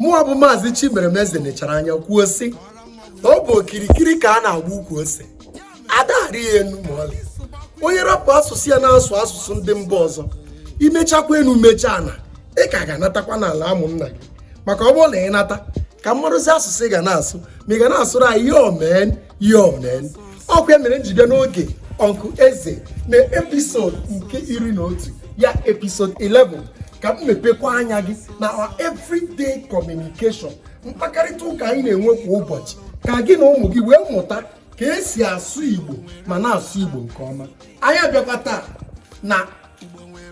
Mụabụ Maazị Chimeremeze nechara anya kwuo sị ọ bụ okirikiri ka a na-agba ukwu ose adagharị ya enu ma ọlị. Onye rapụ asụsụ ya na-asụ asụsụ ndị mba ọzọ imechakwa enu mechaa na ị ka ga-anatakwa n'ala amụ nna gị maka ọ bụrụ na ị nata ka mmadụzi asụsụ ị ga na-asụ ma ị ga na-asụrụ anyị yo men ọkwa mere nji bịa n'oge Uncle Eze na episode nke 11 ya episode 11 ka m mepekwa anya gị na our everyday communication mkparịta ụka anyị na-enwe kwa ụbọchị ka gị na ụmụ gị wee mụta ka esi asụ Igbo ma na-asụ Igbo nke ọma. Anyị abịakwa taa na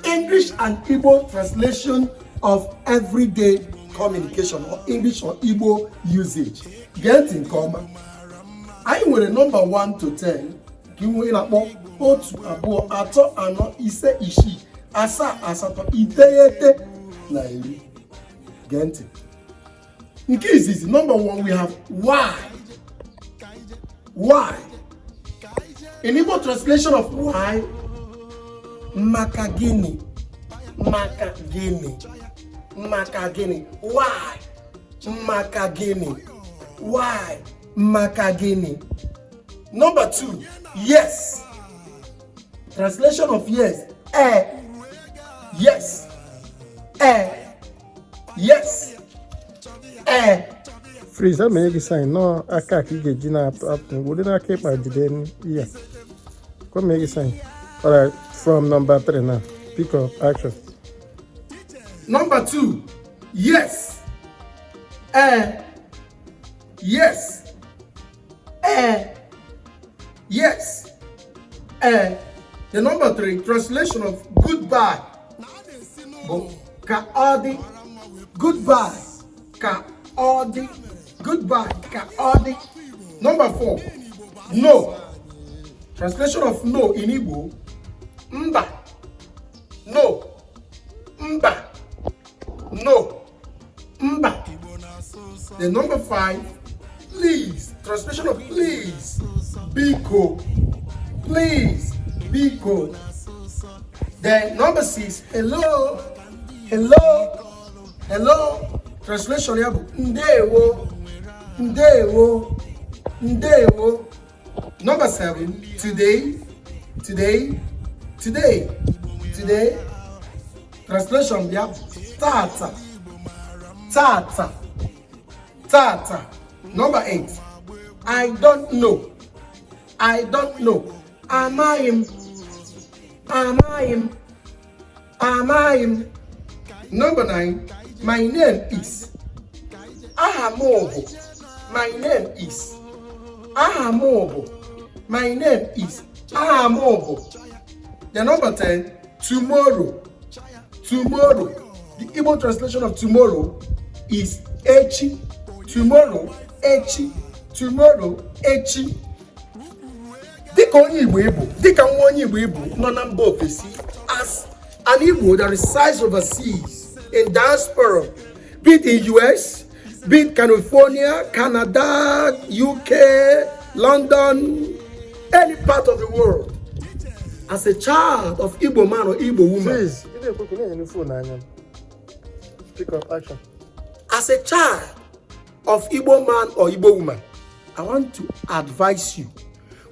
English and Igbo translation of everyday communication or English or Igbo usage. Gee ntị nke ọma. Anyị nwere nọmba 1 to 10 ka ị nwee na-akpọ 1 2 3 4 5 6 7 8 9 10. Gee ntị. Nke izizi number 1 we have why. Why? In Igbo translation of why, maka gịnị, maka gịnị, maka gịnị. Why? Maka gịnị. Why? Maka gịnị. Number 2, yes. Translation of yes, yes, yes, Freeze, I make a sign. No, I can't get you up. Wouldn't I keep my then? Yeah. Come make a sign. All right, from number 3 now. Pick up action. Number 2, yes. Yes. Yes. The number 3, translation of goodbye. Ka-odi. Goodbye. Ka-odi. Goodbye. Ka-odi. Number 4, no. Translation of no in Igbo. Mba. No. Mba. No. Mba. The number 5, please. Translation of please. Biko. Please. Biko. Then number 6, hello. Hello. Hello. Translation yabu ndewo. Ndewo. Ndewo. Number 7, today. Today. Today. Today. Translation yabu tata. Tata. Tata. Number 8, I don't know. I don't know. Am I him? Am I him? Am I him? Number 9, my name is. Ahamobo. My name is. Ahamobo. My name is. Ahamobo. The number 10, tomorrow. Tomorrow. The Igbo translation of tomorrow is echi. Tomorrow, echi. Tomorrow, echi. Dịka onye Igbo Igbo, dịka nwa onye Igbo Igbo nọ na mba ofesi, as an Igbo that resides overseas in diaspora, be it in US, be it California, Canada, UK, London, any part of the world, as a child of Igbo man or Igbo woman. Please, pick up action. As a child of Igbo man or Igbo woman, I want to advise you.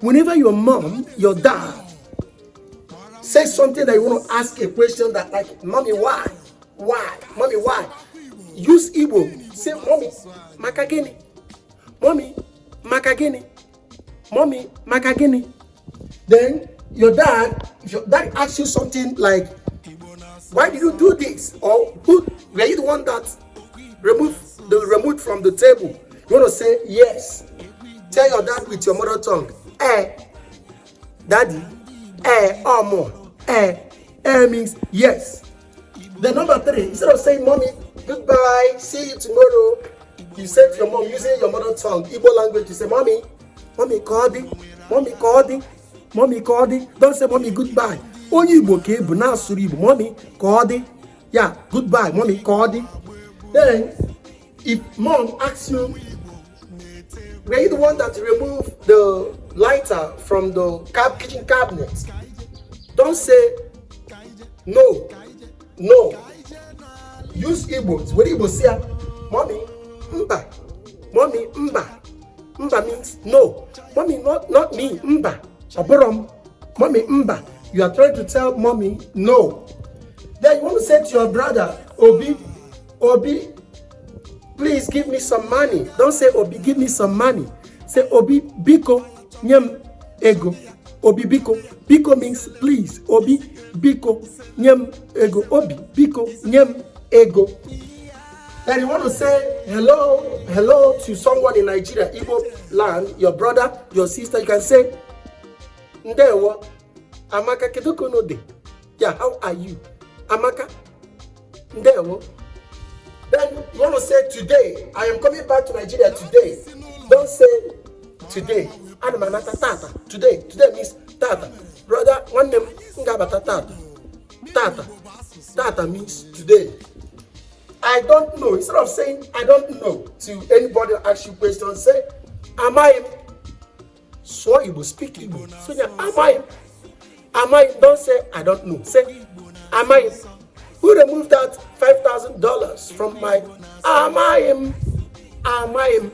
Whenever your mom, your dad says something that you want to ask a question that like, mommy, why? Why? Mommy, why? Use Igbo. Say, mommy, makagini. Mommy, makagini. Mommy, makagini. Then your dad asks you something like, why did you do this? Or who were you the one that removed the remote from the table? You want to say yes. Tell your dad with your mother tongue. Daddy. More. Means yes. The number 3, instead of saying mommy, goodbye, see you tomorrow, you say to your mom using your mother tongue, Igbo language, you say mommy, mommy Kodi, mommy Kodi, mommy Kodi. Don't say mommy goodbye. Only Igbo ke bu na asuri Igbo, mommy Kodi. Yeah, goodbye, mommy Kodi. Then if mom asks you, were you the one that removed the lighter from the kitchen cabinet? Don't say no. No. Use Igbo. When Igbo say, mommy, Mommy, mba. Mba means no. Mommy, not me. Mba. Oborom. Mommy, mba. You are trying to tell mommy no. Then you want to say to your brother, Obi, please give me some money. Don't say Obi, give me some money. Say Obi, biko, nyem ego. Obi, biko. Biko means please. Obi, biko, nyem ego. Obi, biko, nyem ego. Then you want to say hello to someone in Nigeria, Igbo land, your brother, your sister. You can say, Ndewo, Amaka kedoko no de. Yeah, how are you? Amaka, Ndewo. Then you want to say today, I am coming back to Nigeria today. Don't say today. Anamanata tata. Today means tata. Brother, one name ngabata tata. Tata means today. I don't know. Instead of saying I don't know to anybody who asks you questions, say, am I? So Igbo, speak Igbo. So yeah, am I? Don't say I don't know. Say, am I? Who removed that $5,000 from my? Am I?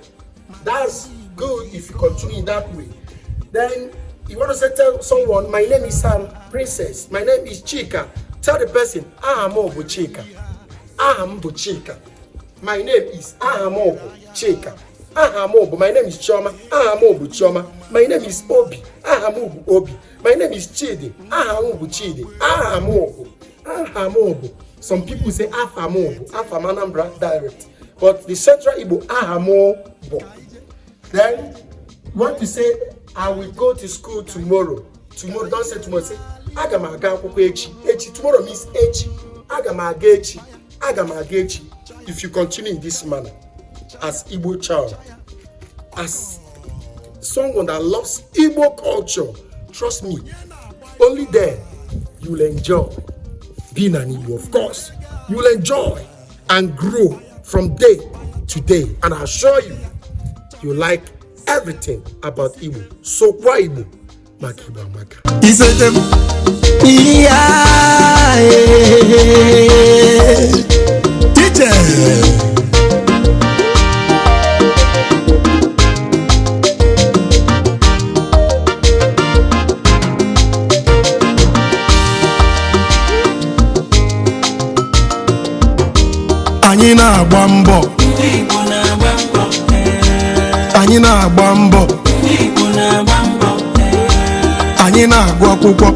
That's good if you continue in that way. Then you want to say, tell someone, my name is Princess. My name is Chika. Tell the person, Ahamobu Chika. Ahambu Chika. My name is Ahamobu Chika. Ahamobu. My name is Choma. Ahamobu Choma. My name is Obi. Ahamobu Obi. My name is Chidi. Ahamobu Chidi. Ahamobu. Some people say Afamobu. Afamanambra direct. But the Central Igbo Ahamobu. Then you want to say, I will go to school tomorrow. Tomorrow, don't say tomorrow. Say Agamaga akwụkwọ echi. Echi. Tomorrow means echi. Agamaga echi. Agamagechi. If you continue in this manner, as Igbo child, as someone that loves Igbo culture, trust me, only then you will enjoy being an Igbo. Of course, you will enjoy and grow from day to day. And I assure you, you like everything about Igbo. So why Igbo? Makiba Maka. Anyị na-agba mbọ. Anyị na-agba mbọ. Anyị na-agụ akwụkwọ.